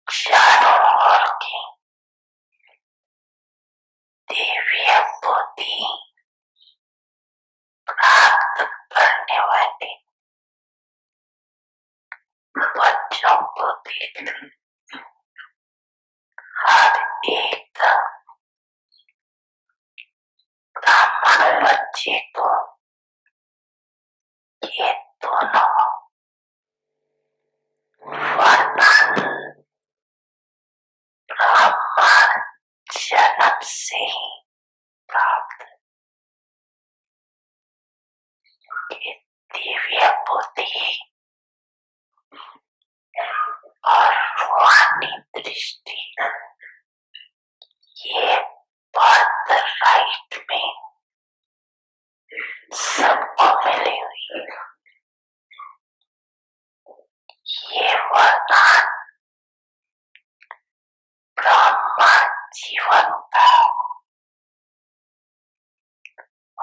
चारों ओर की दिव्य बुद्धि प्राप्त करने वाले बच्चों को देख हर एक ब्राह्मण बच्चे को ये दोनों वरदान ब्राह्मण जन्म से ही प्राप्त दिव्य बुद्धि और रूहानी दृष्टि ये बर्थ राइट में सबको मिली हुई ये वरदान ब्राह्मण जीवन का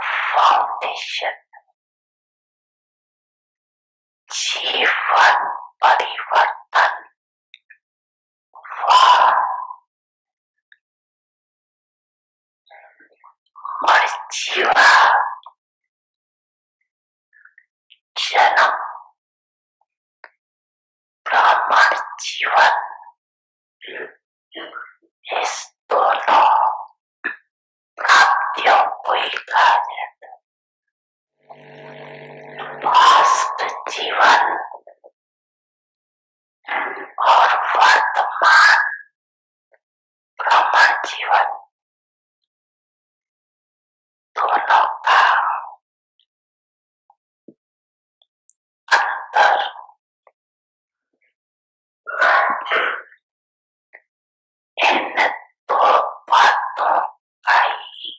फाउंडेशन जीवन परिवर्तन मर्जीवा जन्म ब्राह्मण जीवन इस दोनों प्राप्तियों को ही कहा जाता है। पास्ट जीवन और वर्तमान ब्राह्मण जीवन दोनों का अंतर इन दो बातों का ही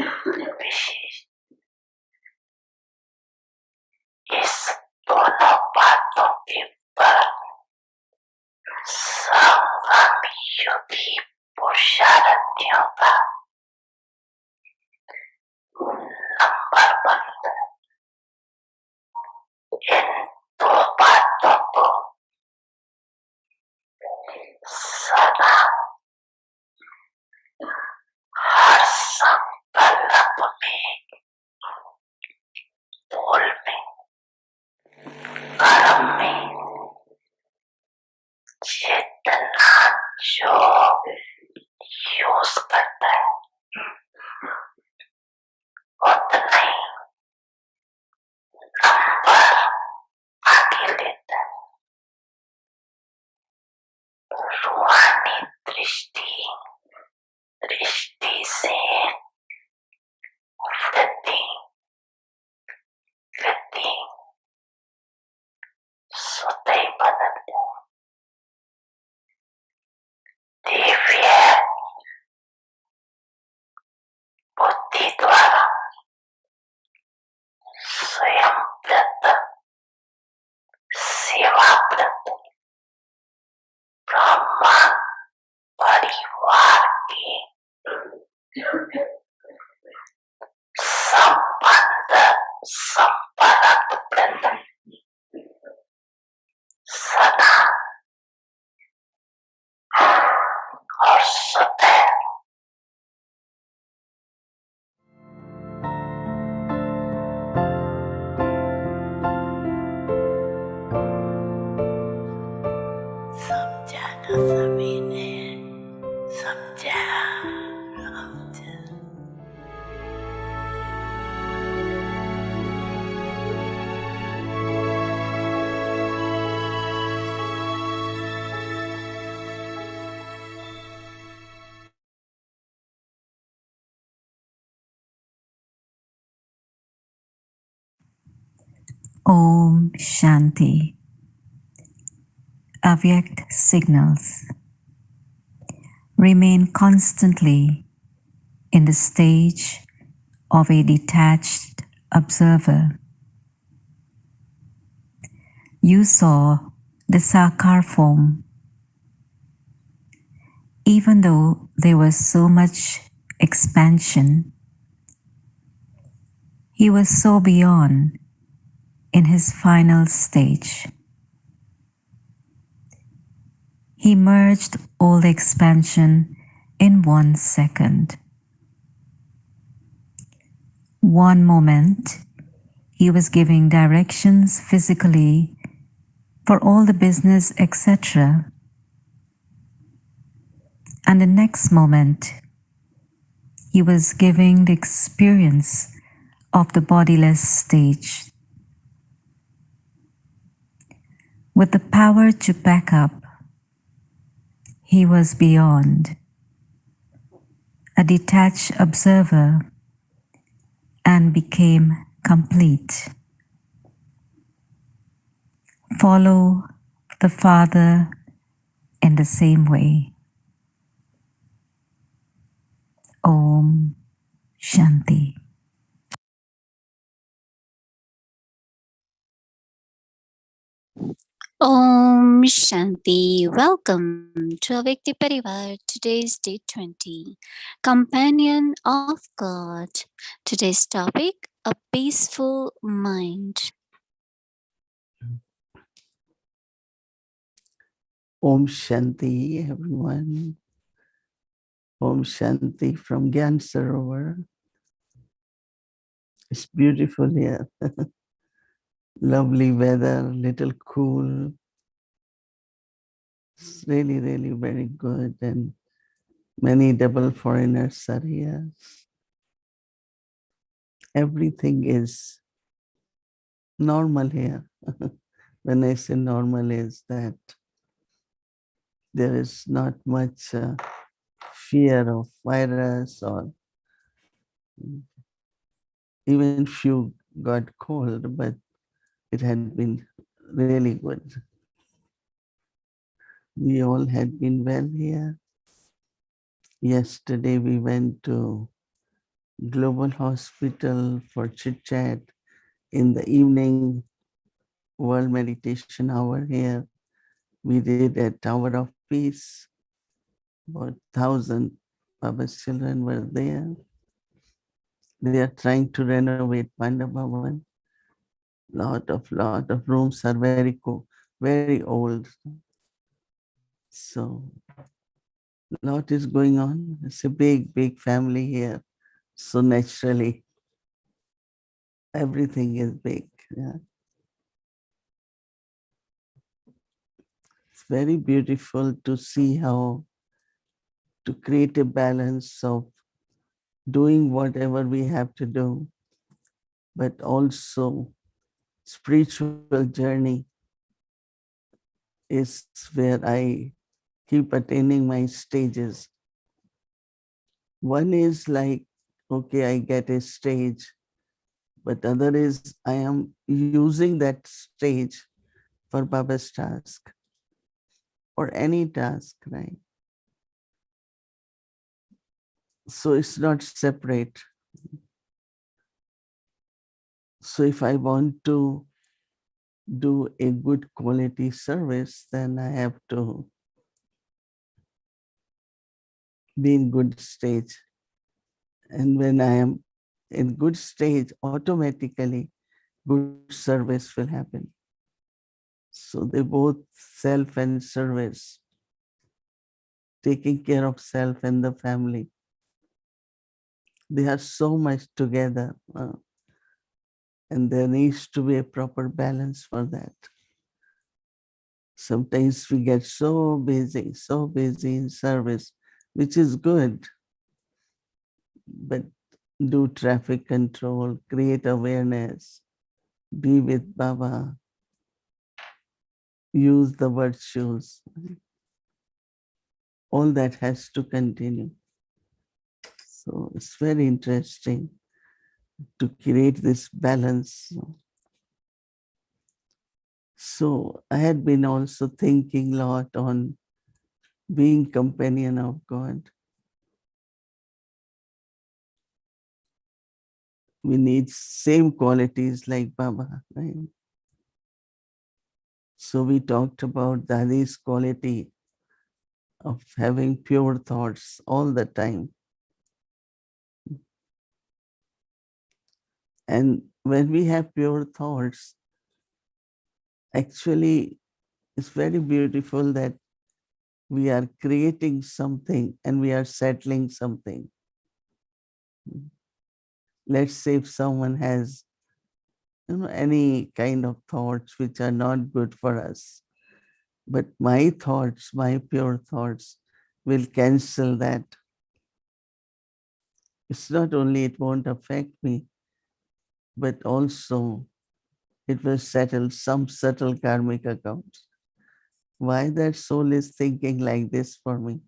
विशेष इस दोनों बातों के पर संगम युगी पुरुषार्थियों का नंबर बनता है। इन दो बातों को सदा हर संकल्प में बोल में कर्म में चेतना जो यूज करता है उतना ही नंबर आगे लेता है। रूहानी दृष्टि से वृद्धि स्वतः ही बदल जाए। दिव्य बुद्धि द्वारा स्वयं प्रत सेवा प्रत ब्राह्मण परिवार के संबंध संपर्क प्रत सदा और सदैव समझाना सभी ने समझा Om Shanti. Avyakt signals. Remain constantly in the stage of a detached observer. You saw the Sakar form. Even though there was so much expansion, he was so beyond in his final stage. He merged all the expansion in 1 second. One moment, he was giving directions physically for all the business, etc. And the next moment, he was giving the experience of the bodiless stage. With the power to back up, he was beyond, a detached observer, and became complete. Follow the Father in the same way. Om Shanti. Om Shanti. Welcome to Avyakti Parivar. Today's day 20. Companion of God. Today's topic, a peaceful mind. Om Shanti, everyone. Om Shanti from Gyan Sarovar. It's beautiful here. Lovely weather, little cool. It's really, really very good. And many double foreigners are here. Everything is normal here. When I say normal is that there is not much fear of virus or even few got cold, but it had been really good. We all had been well here. Yesterday we went to Global Hospital for chit chat. In the evening, World Meditation Hour here. We did a Tower of Peace. About 1,000 Baba's children were there. They are trying to renovate Panda Bhavan. Lot of rooms are very cool, very old. So lot is going on. It's a big family here. So naturally, everything is big. Yeah. It's very beautiful to see how to create a balance of doing whatever we have to do, but also spiritual journey is where I keep attaining my stages. One is like, okay, I get a stage, but other is I am using that stage for Baba's task or any task, right? So it's not separate. So if I want to do a good quality service, then I have to be in good stage. And when I am in good stage, automatically good service will happen. So they both self and service, taking care of self and the family. They are so much together. And there needs to be a proper balance for that. Sometimes we get so busy in service, which is good, but do traffic control, create awareness, be with Baba, use the virtues. All that has to continue. So it's very interesting to create this balance. So I had been also thinking a lot on being companion of God. We need same qualities like Baba, right? So we talked about Dadi's quality of having pure thoughts all the time. And when we have pure thoughts, actually it's very beautiful that we are creating something and we are settling something. Let's say if someone has any kind of thoughts which are not good for us, but my thoughts, my pure thoughts will cancel that. It's not only it won't affect me, but also it will settle some subtle karmic accounts. Why that soul is thinking like this for me?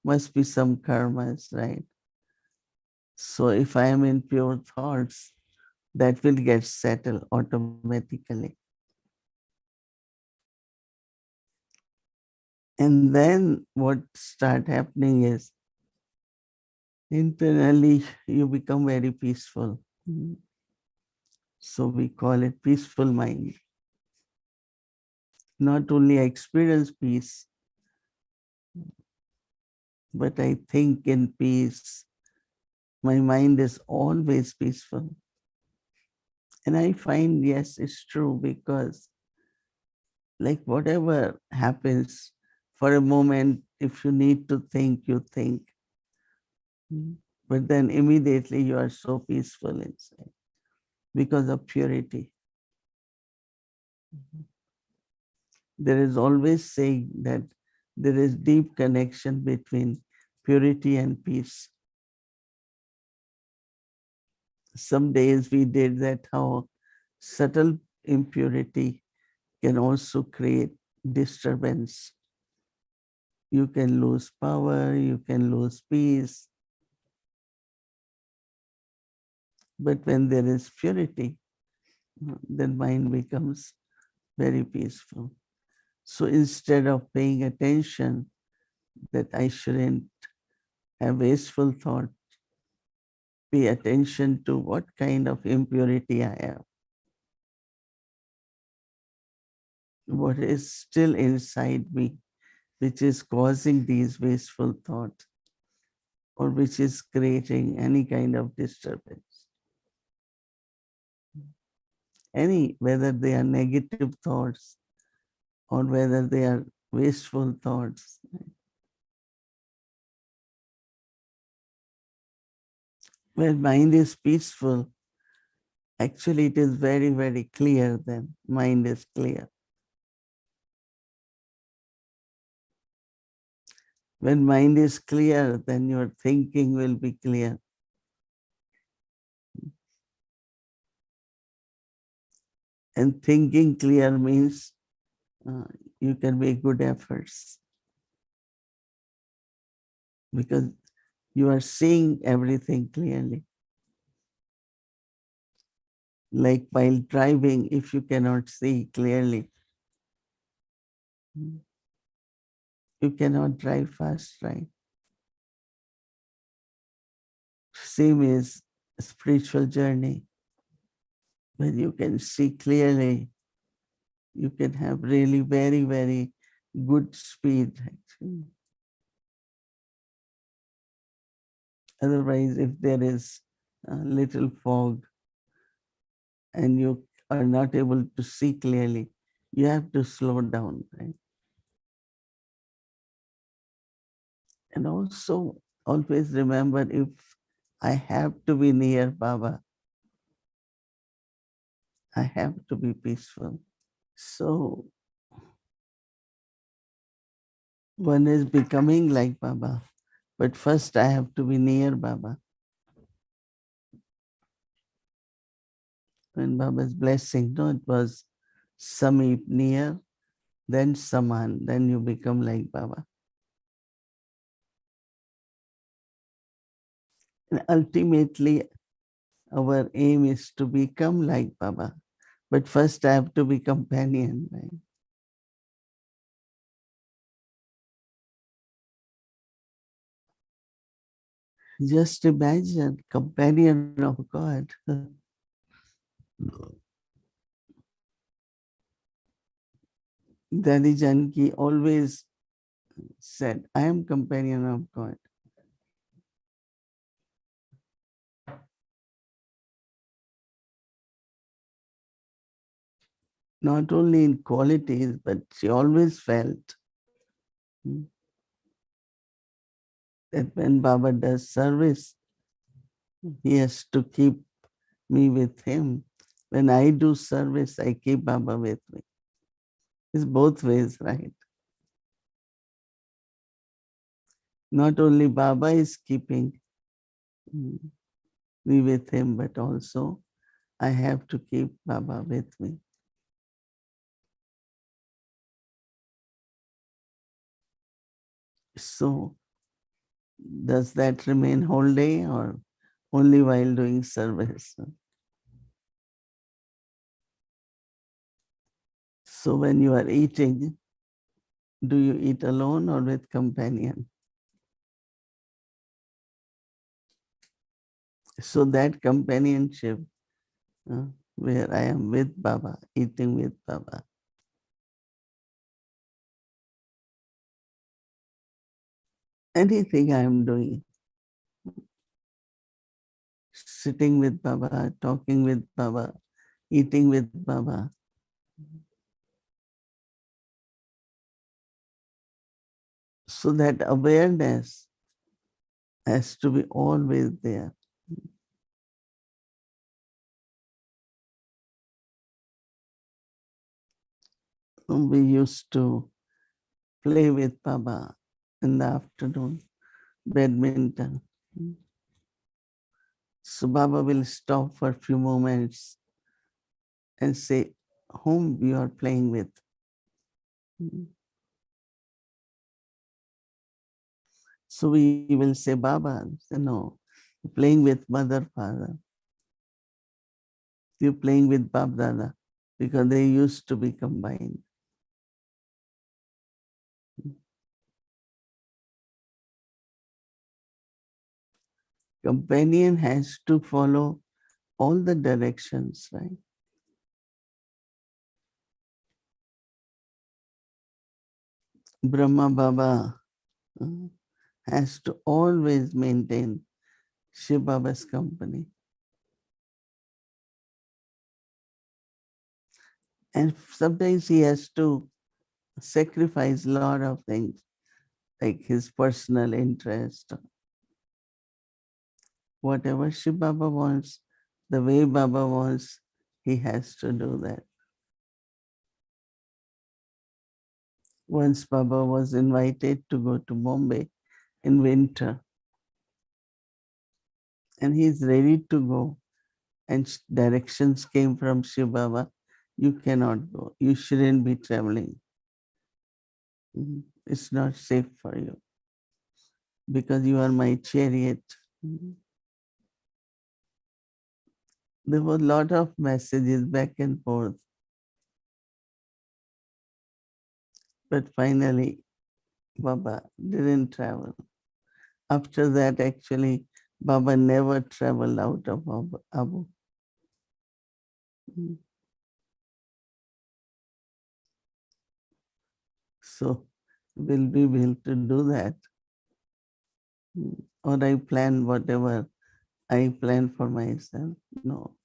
Must be some karmas, right? So if I am in pure thoughts, that will get settled automatically. And then what start happening is internally you become very peaceful. So we call it peaceful mind. Not only I experience peace, but I think in peace. My mind is always peaceful. And I find, yes, it's true because like whatever happens for a moment, if you need to think, you think. But then immediately you are so peaceful inside because of purity. There is always saying that there is deep connection between purity and peace. Some days we did that, how subtle impurity can also create disturbance. You can lose power, you can lose peace. But when there is purity, then mind becomes very peaceful. So instead of paying attention that I shouldn't have wasteful thought, pay attention to what kind of impurity I have, what is still inside me, which is causing these wasteful thoughts or which is creating any kind of disturbance. Whether they are negative thoughts or whether they are wasteful thoughts. When mind is peaceful, actually it is very, very clear then. Mind is clear. When mind is clear, then your thinking will be clear. And thinking clear means you can make good efforts because you are seeing everything clearly. Like while driving, if you cannot see clearly, you cannot drive fast, right? Same is a spiritual journey. When you can see clearly, you can have really very, very good speed. Actually. Otherwise, if there is a little fog and you are not able to see clearly, you have to slow down, right? And also always remember, if I have to be near Baba, I have to be peaceful. So one is becoming like Baba, but first I have to be near Baba. When Baba's blessing, no, it was Samip, near, then Saman, then you become like Baba. And ultimately, our aim is to become like Baba. But first I have to be companion, right? Just imagine, companion of God. Daddy Janki always said, I am companion of God. Not only in qualities, but she always felt. that when Baba does service, he has to keep me with him. When I do service, I keep Baba with me. It's both ways, right? Not only Baba is keeping me with him, but also I have to keep Baba with me. So, does that remain whole day or only while doing service? So, when you are eating, do you eat alone or with companion? So, that companionship, where I am with Baba, eating with Baba, anything I am doing, sitting with Baba, talking with Baba, eating with Baba. So that awareness has to be always there. We used to play with Baba in the afternoon, badminton. So Baba will stop for a few moments and say, whom you are playing with? So we will say, Baba, say, no, you're playing with mother, father. You're playing with Bab Dada, because they used to be combined. Companion has to follow all the directions, right? Brahma Baba has to always maintain Shiv Baba's company. And sometimes he has to sacrifice a lot of things, like his personal interest. Whatever Shiv Baba wants, the way Baba wants, he has to do that. Once Baba was invited to go to Bombay in winter, and he's ready to go. And directions came from Shiv Baba, you cannot go. You shouldn't be traveling. It's not safe for you because you are my chariot. There were a lot of messages back and forth. But finally, Baba didn't travel. After that, actually, Baba never traveled out of Abu. So, will we be able to do that? Or I plan whatever I plan for myself? No.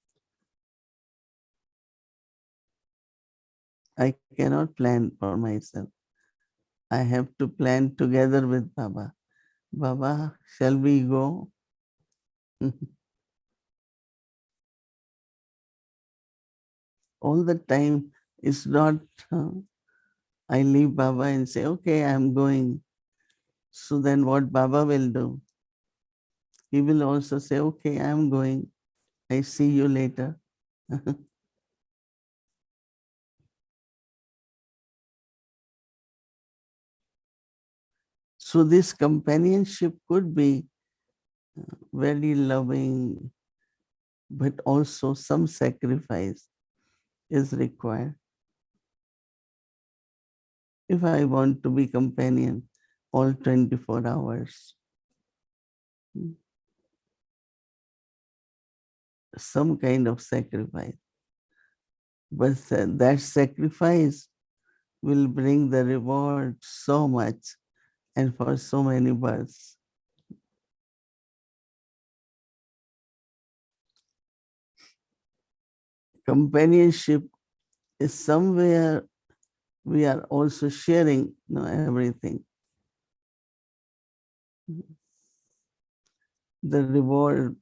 I cannot plan for myself. I have to plan together with Baba. Baba, shall we go? All the time it's not, I leave Baba and say, okay, I'm going. So then what Baba will do? He will also say, okay, I'm going. I see you later. So this companionship could be very loving, but also some sacrifice is required. If I want to be companion all 24 hours, some kind of sacrifice. But that sacrifice will bring the reward so much and for so many births. Companionship is somewhere we are also sharing everything. the reward,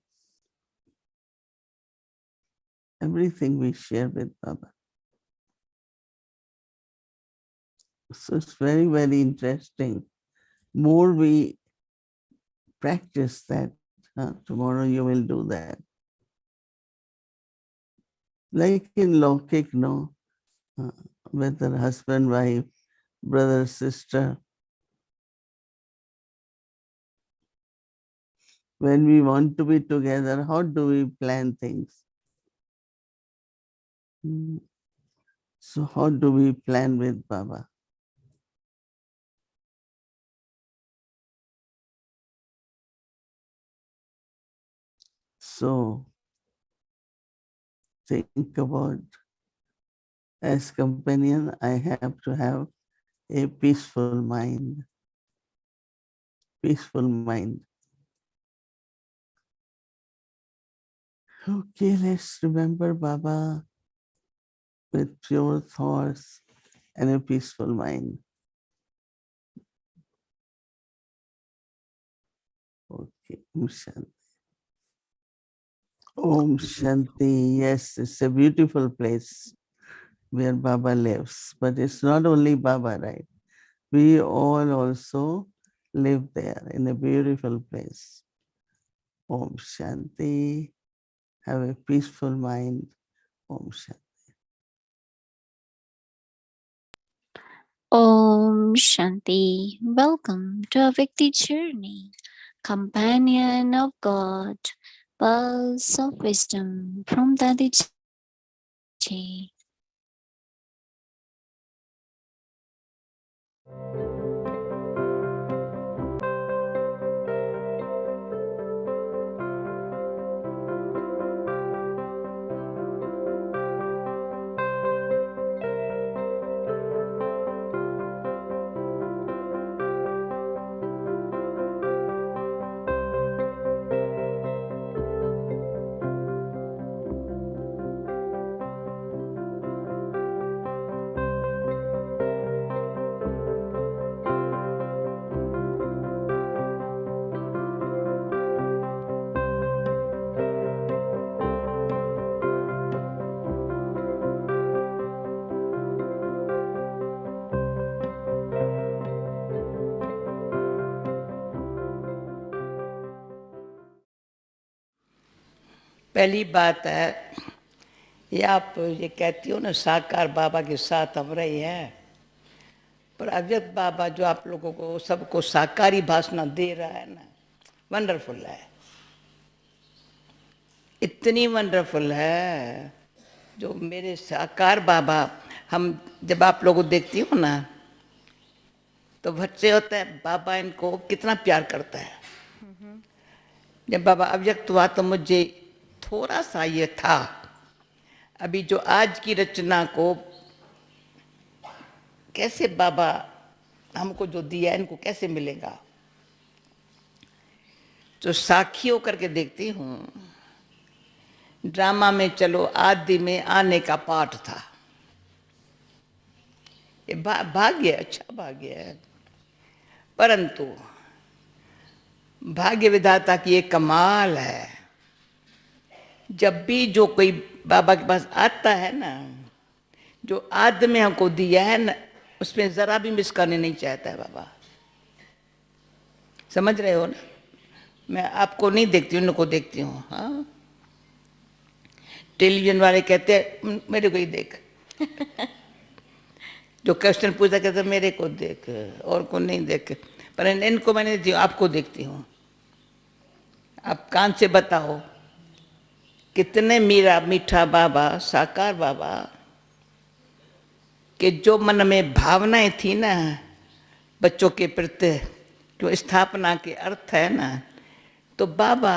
everything we share with Baba. So it's very, very interesting. More we practice that, tomorrow you will do that. Like in Lokik, no? Whether husband, wife, brother, sister. When we want to be together, how do we plan things? So how do we plan with Baba? So think about, as companion, I have to have a peaceful mind. Peaceful mind. Okay, let's remember Baba with pure thoughts and a peaceful mind. Okay, Om Shanti. Om Shanti. Yes, it's a beautiful place where Baba lives. But it's not only Baba, right? We all also live there in a beautiful place. Om Shanti. Have a peaceful mind. Om Shanti. Om Shanti. Welcome to a Vikti journey, companion of God, pearls of wisdom from Dadiji. पहली बात है, ये आप ये कहती हो ना साकार बाबा के साथ हम रहे हैं, पर अव्यक्त बाबा जो आप लोगों को सबको साकारी भाषण दे रहा है ना, वंडरफुल है, इतनी वंडरफुल है। जो मेरे साकार बाबा, हम जब आप लोगों को देखती हो ना तो बच्चे होता है बाबा इनको कितना प्यार करता है। जब बाबा अव्यक्त हुआ तो मुझे थोड़ा सा ये था, अभी जो आज की रचना को कैसे बाबा हमको जो दिया इनको कैसे मिलेगा, तो साक्षी होकर के देखती हूँ। ड्रामा में चलो आदि में आने का पाठ था, ये भाग्य, अच्छा भाग्य है, परंतु भाग्य विधाता की एक कमाल है। जब भी जो कोई बाबा के पास आता है ना, जो आदि में हमको दिया है ना, उसमें जरा भी मिस करने नहीं चाहता है बाबा। समझ रहे हो ना? मैं आपको नहीं देखती हूँ, उनको देखती हूँ। हाँ, टेलीविजन वाले कहते हैं मेरे को ही देख जो क्वेश्चन पूछा कहते मेरे को देख, और को नहीं देख, पर इनको मैंने आपको देखती हूँ। आप कान से बताओ कितने मीठा बाबा, साकार बाबा कि जो मन में भावनाएं थी ना बच्चों के प्रति, जो स्थापना के अर्थ है ना, तो बाबा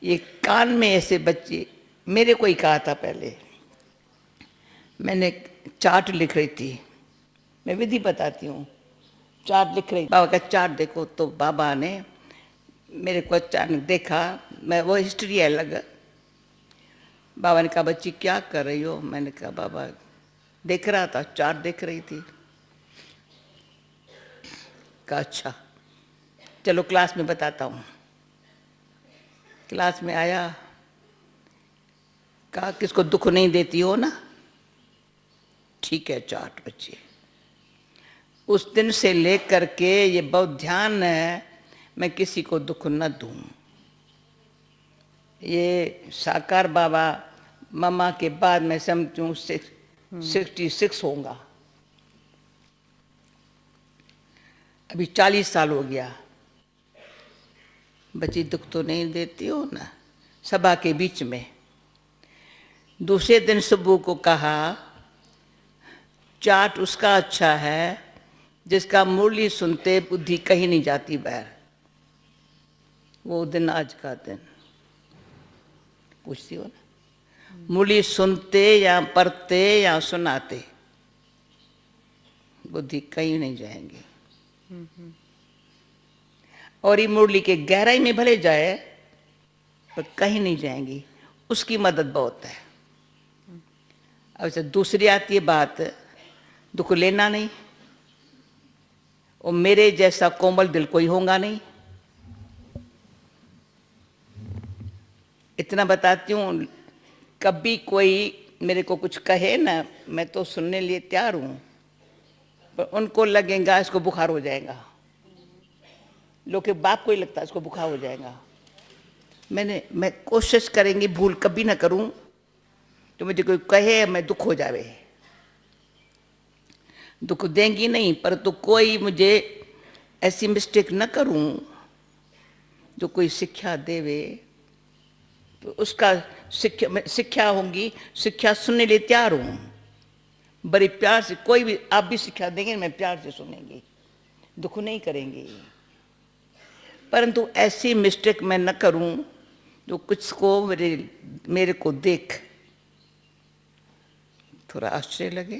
ये कान में ऐसे बच्चे, मेरे को ही कहा था पहले, मैंने चार्ट लिख रही थी, मैं विधि बताती हूँ, चार्ट लिख रही, बाबा का चार्ट देखो, तो बाबा ने मेरे को अचानक देखा, मैं वो हिस्ट्री है अलग। बाबा ने कहा बच्ची क्या कर रही हो? मैंने कहा बाबा देख रहा था, चार्ट देख रही थी। कहा अच्छा चलो क्लास में बताता हूँ। क्लास में आया, कहा किसको दुख नहीं देती हो ना, ठीक है चाट बच्चे। उस दिन से लेकर के ये बहुत ध्यान है, मैं किसी को दुख न दूं। ये साकार बाबा मम्मा के बाद मैं समझूं 66 होगा, अभी 40 साल हो गया। बच्ची दुख तो नहीं देती हो ना, सभा के बीच में। दूसरे दिन सुबह को कहा, चाट उसका अच्छा है जिसका मुरली सुनते बुद्धि कहीं नहीं जाती बाहर। वो दिन आज का दिन पूछती हो ना, मुरली सुनते या पढ़ते या सुनाते बुद्धि कहीं नहीं जाएंगी। और ये मुरली के गहराई में भले जाए पर कहीं नहीं जाएंगी, उसकी मदद बहुत है। अब से दूसरी आती है बात, दुख लेना नहीं, और मेरे जैसा कोमल दिल कोई होगा नहीं। इतना बताती हूँ, कभी कोई मेरे को कुछ कहे ना, मैं तो सुनने लिए तैयार हूँ, पर उनको लगेगा इसको बुखार हो जाएगा। लोग के बाप को ही लगता है इसको बुखार हो जाएगा। मैं कोशिश करेंगी भूल कभी ना करूं, तो मुझे कोई कहे मैं दुख हो जावे, दुख देंगी नहीं, पर तो कोई मुझे ऐसी मिस्टेक न करूं जो कोई शिक्षा देवे, तो उसका शिक्षा होंगी, शिक्षा सुनने लिए तैयार हूं, बड़े प्यार से। कोई भी आप भी शिक्षा देंगे, मैं प्यार से सुनेंगी, दुख नहीं करेंगी। परंतु ऐसी मिस्टेक मैं न करूं जो कुछ को मेरे को देख थोड़ा आश्चर्य लगे,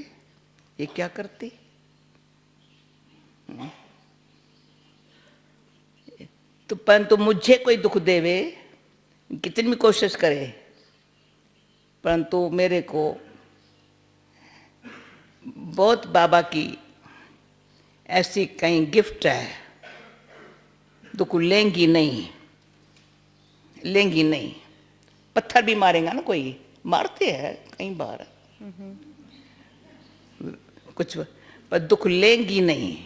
ये क्या करती। तो परंतु मुझे कोई दुख देवे, कितनी भी कोशिश करे, परंतु मेरे को बहुत बाबा की ऐसी कहीं गिफ्ट है, दुख लेंगी नहीं, लेंगी नहीं। पत्थर भी मारेगा ना, कोई मारते हैं कई बार कुछ, पर दुख लेंगी नहीं।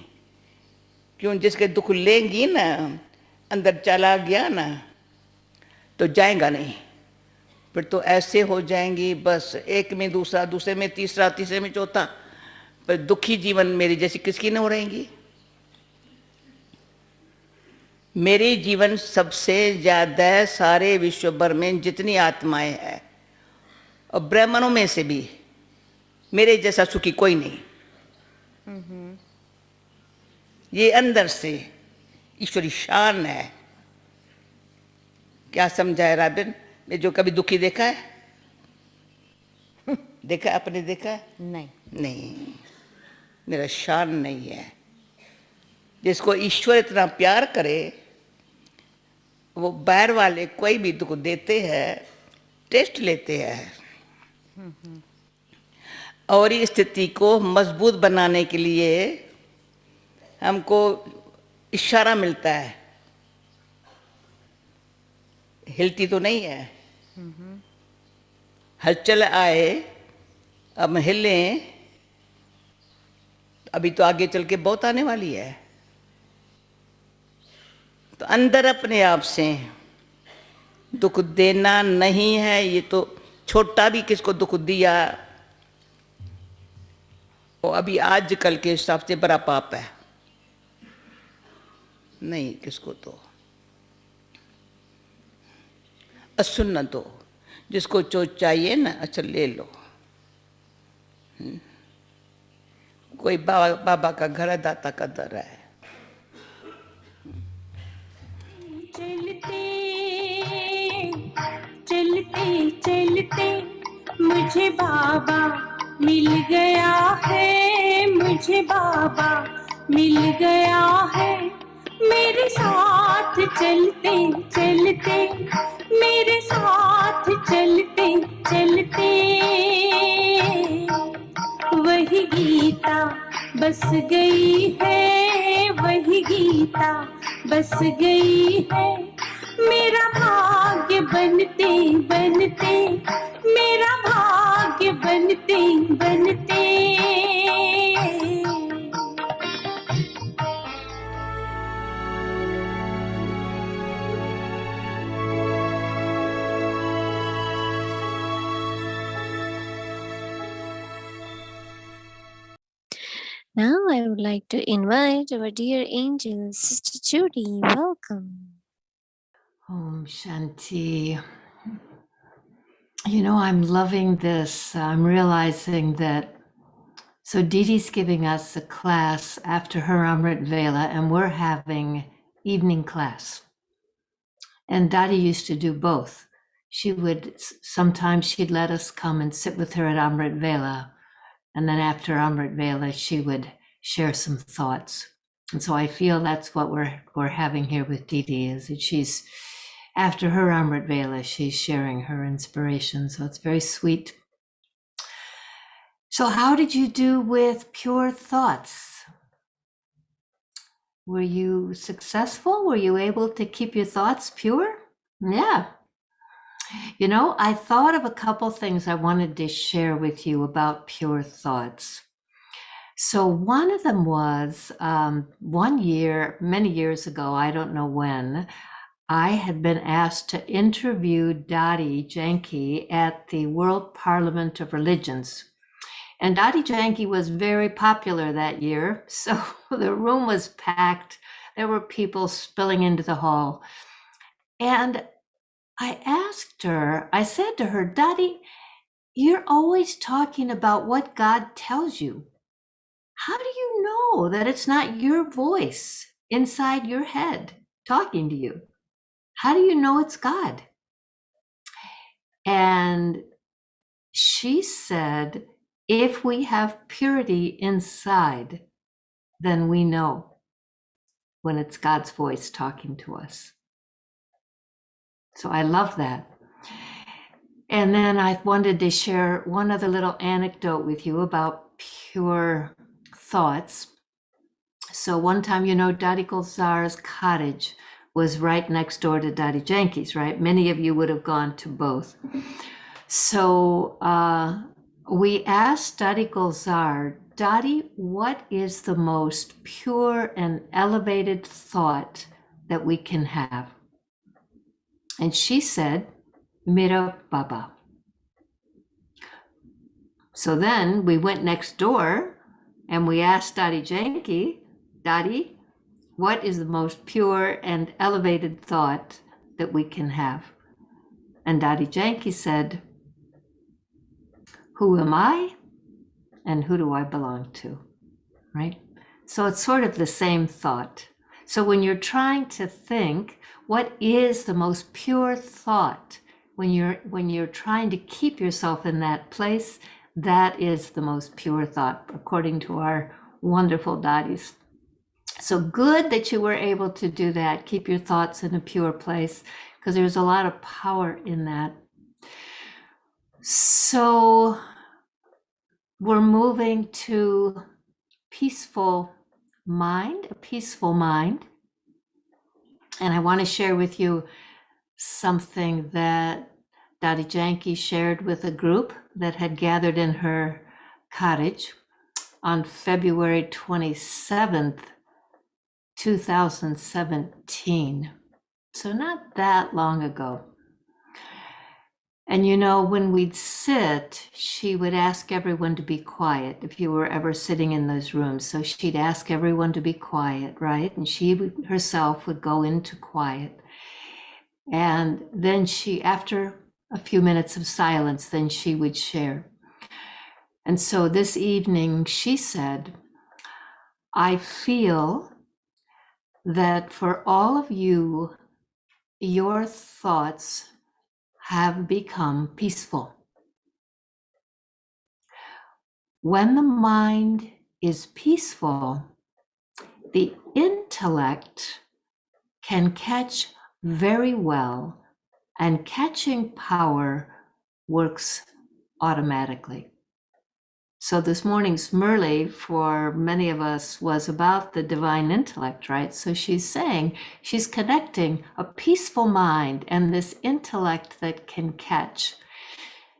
क्यों? जिसके दुख लेंगी ना, अंदर चला गया ना, तो जाएगा नहीं, फिर तो ऐसे हो जाएंगी बस, एक में दूसरा, दूसरे में तीसरा, तीसरे में चौथा, पर दुखी जीवन मेरी जैसी किसकी नहीं हो रहेंगी। मेरी जीवन सबसे ज्यादा सारे विश्व भर में जितनी आत्माएं हैं, और ब्राह्मणों में से भी मेरे जैसा सुखी कोई नहीं। ये अंदर से ईश्वरी शान है। क्या समझा है राबिन? मैं जो कभी दुखी देखा है? देखा आपने? देखा है? नहीं, मेरा शान नहीं है। जिसको ईश्वर इतना प्यार करे, वो बाहर वाले कोई भी दुख देते हैं, टेस्ट लेते हैं, और इस स्थिति को मजबूत बनाने के लिए हमको इशारा मिलता है। हिलती तो नहीं है, हलचल आए, अब हिलें, अभी तो आगे चल के बहुत आने वाली है। तो अंदर अपने आप से दुख देना नहीं है। ये तो छोटा भी किसको दुख दिया, वो अभी आज कल के हिसाब से बड़ा पाप है। नहीं, किसको तो असुन दो, जिसको जो चाहिए ना, अच्छा ले लो। कोई बाबा का घर है, दाता का दर है। चलते चलते चलते मुझे बाबा मिल गया है, मुझे बाबा मिल गया है। मेरे साथ चलते चलते, मेरे साथ चलते चलते, वही गीता बस गई है, वही गीता बस गई है। मेरा भाग्य भाग्य बनते बनते, मेरा भाग्य बनते बनते। Now I would like to invite our dear angel, Sister Judy. Welcome. Om Shanti. You know, I'm loving this. I'm realizing that. So Didi's giving us a class after her Amrit Vela, and we're having evening class. And Dadi used to do both. She would, sometimes she'd let us come and sit with her at Amrit Vela. And then after Amrit Vela, she would share some thoughts. And so I feel that's what we're having here with Didi, is that she's, after her Amrit Vela, she's sharing her inspiration. So it's very sweet. So how did you do with pure thoughts? Were you successful? Were you able to keep your thoughts pure? Yeah. You know, I thought of a couple things I wanted to share with you about pure thoughts. So one of them was one year, many years ago, I don't know when, I had been asked to interview Dadi Janki at the World Parliament of Religions. And Dadi Janki was very popular that year, so the room was packed. There were people spilling into the hall. And I asked her, I said to her, Dadi, you're always talking about what God tells you. How do you know that it's not your voice inside your head talking to you? How do you know it's God? And she said, if we have purity inside, then we know when it's God's voice talking to us. So I love that. And then I wanted to share one other little anecdote with you about pure thoughts. So one time, you know, Dadi Gulzar's cottage was right next door to Dadi Janki's, right? Many of you would have gone to both. So we asked Dadi Gulzar, Dadi, what is the most pure and elevated thought that we can have? And she said, Mera Baba. So then we went next door and we asked Dadi Janki, Dadi, what is the most pure and elevated thought that we can have? And Dadi Janki said, who am I and who do I belong to, right? So it's sort of the same thought. So when you're trying to think, what is the most pure thought? When you're trying to keep yourself in that place, that is the most pure thought, according to our wonderful Dadis. So good that you were able to do that. Keep your thoughts in a pure place, because there's a lot of power in that. So we're moving to peaceful mind, a peaceful mind. And I want to share with you something that Dadi Janki shared with a group that had gathered in her cottage on February 27th, 2017. So not that long ago. And you know, when we'd sit, she would ask everyone to be quiet if you were ever sitting in those rooms. So she'd ask everyone to be quiet, right? And she herself would go into quiet. And then she, after a few minutes of silence, then she would share. And so this evening she said, I feel that for all of you, your thoughts have become peaceful. When the mind is peaceful, the intellect can catch very well, and catching power works automatically. So this morning's Murli for many of us was about the divine intellect, right? So she's saying she's connecting a peaceful mind and this intellect that can catch.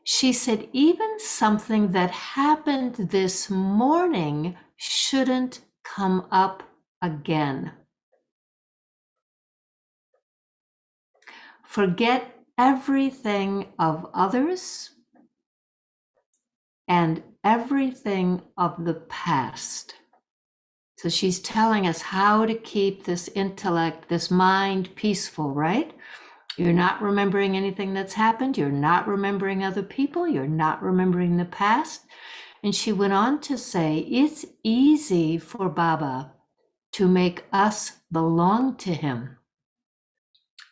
She said, even something that happened this morning shouldn't come up again. Forget everything of others and everything of the past. So she's telling us how to keep this intellect, this mind peaceful, right? You're not remembering anything that's happened. You're not remembering other people. You're not remembering the past. And she went on to say, it's easy for Baba to make us belong to him.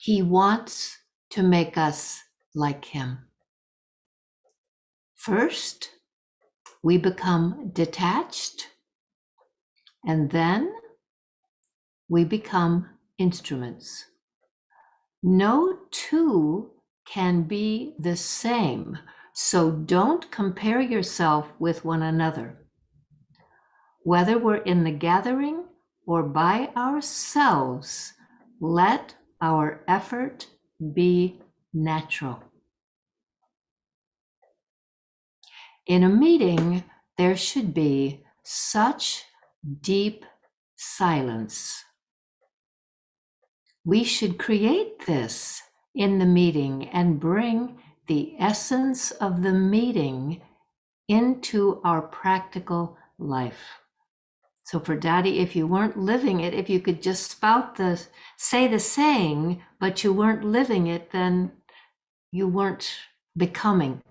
He wants to make us like him. First, we become detached, and then we become instruments. No two can be the same, so don't compare yourself with one another. Whether we're in the gathering or by ourselves, let our effort be natural. In a meeting, there should be such deep silence. We should create this in the meeting and bring the essence of the meeting into our practical life. So for Daddy, if you weren't living it, if you could just say the saying, but you weren't living it, then you weren't becoming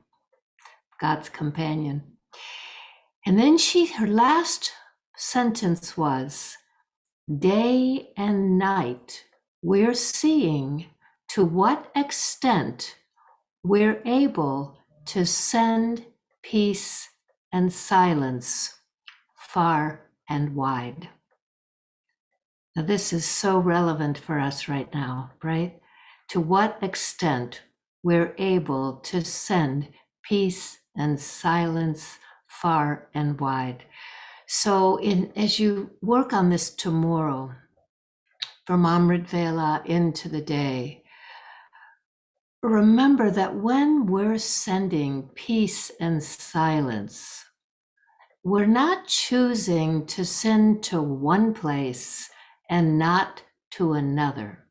God's companion. And then her last sentence was, day and night, we're seeing to what extent we're able to send peace and silence far and wide. Now, this is so relevant for us right now, right? To what extent we're able to send peace and silence far and wide. So as you work on this tomorrow, from Amrit Vela into the day, remember that when we're sending peace and silence, we're not choosing to send to one place and not to another.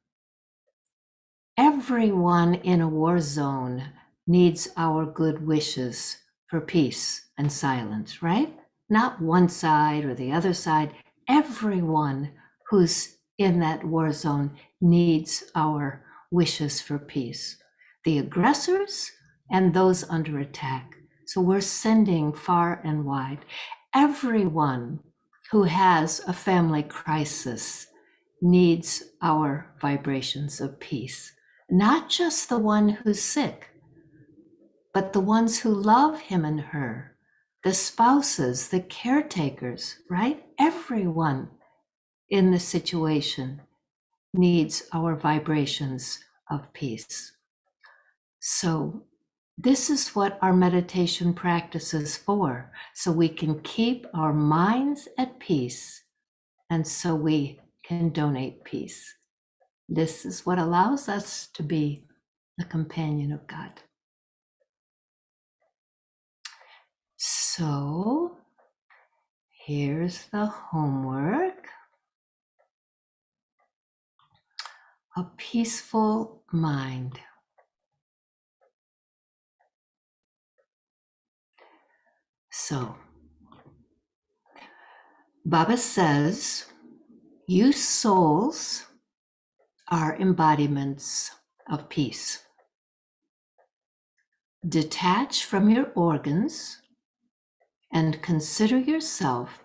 Everyone in a war zone needs our good wishes for peace and silence, right? Not one side or the other side. Everyone who's in that war zone needs our wishes for peace. The aggressors and those under attack. So we're sending far and wide. Everyone who has a family crisis needs our vibrations of peace. Not just the one who's sick, but the ones who love him and her, the spouses, the caretakers, right? Everyone in the situation needs our vibrations of peace. So this is what our meditation practice is for, so we can keep our minds at peace and so we can donate peace. This is what allows us to be the companion of God. So here's the homework. A peaceful mind. So Baba says, you souls are embodiments of peace. Detach from your organs and consider yourself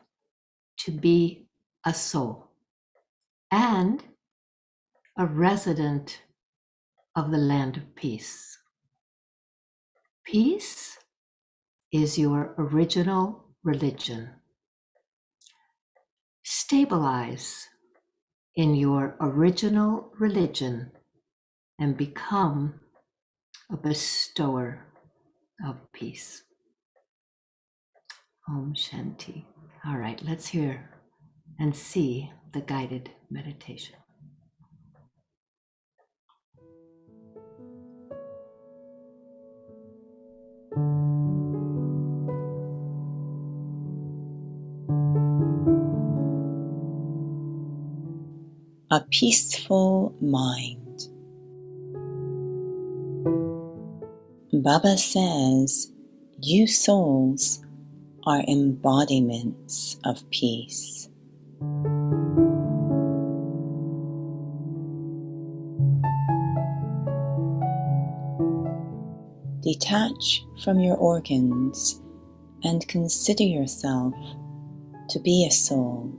to be a soul and a resident of the land of peace. Peace is your original religion. Stabilize in your original religion and become a bestower of peace. Om Shanti. All right, let's hear and see the guided meditation. A peaceful mind. Baba says, you souls are embodiments of peace. Detach from your organs and consider yourself to be a soul.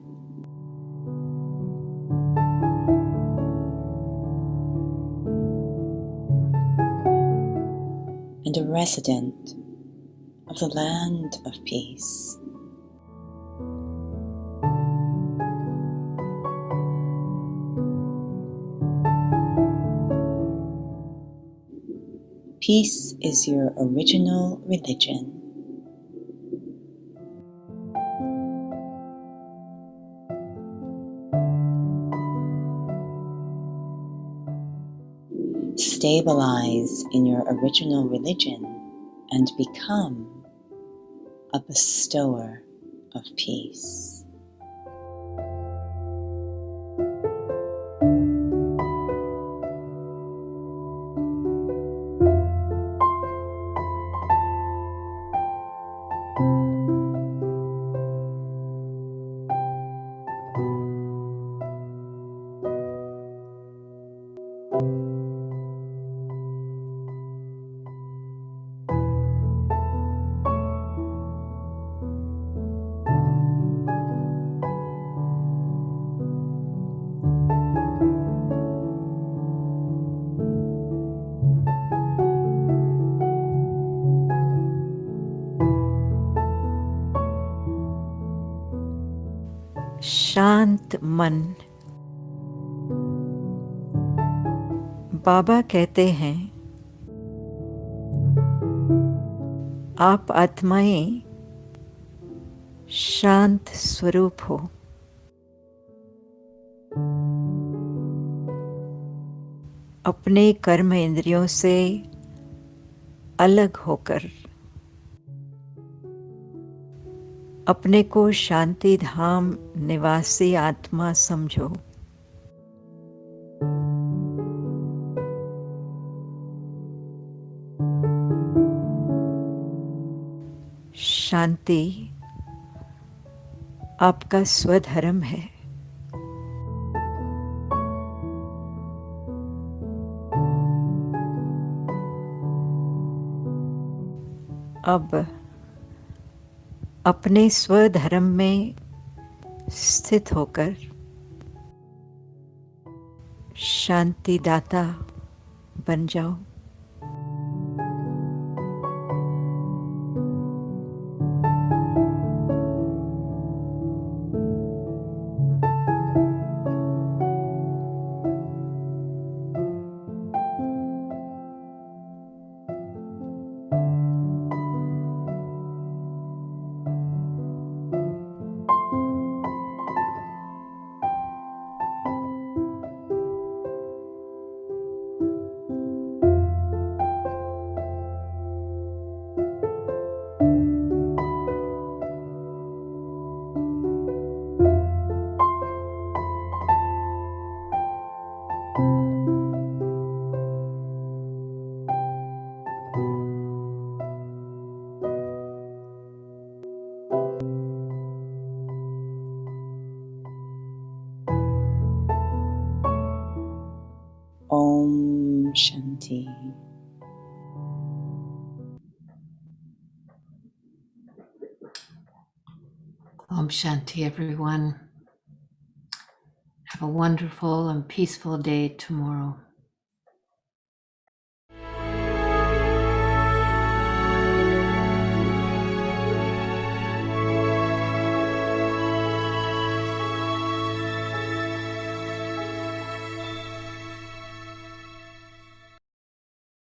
And a resident of the land of peace. Peace is your original religion. Stabilize in your original religion and become a bestower of peace. शांत मन। बाबा कहते हैं, आप आत्माएं शांत स्वरूप हो। अपने कर्म इंद्रियों से अलग होकर अपने को शांति धाम निवासी आत्मा समझो। शांति आपका स्वधर्म है। अब अपने स्वधर्म में स्थित होकर शांतिदाता बन जाओ। Om Shanti. Om Shanti, everyone. Have a wonderful and peaceful day tomorrow.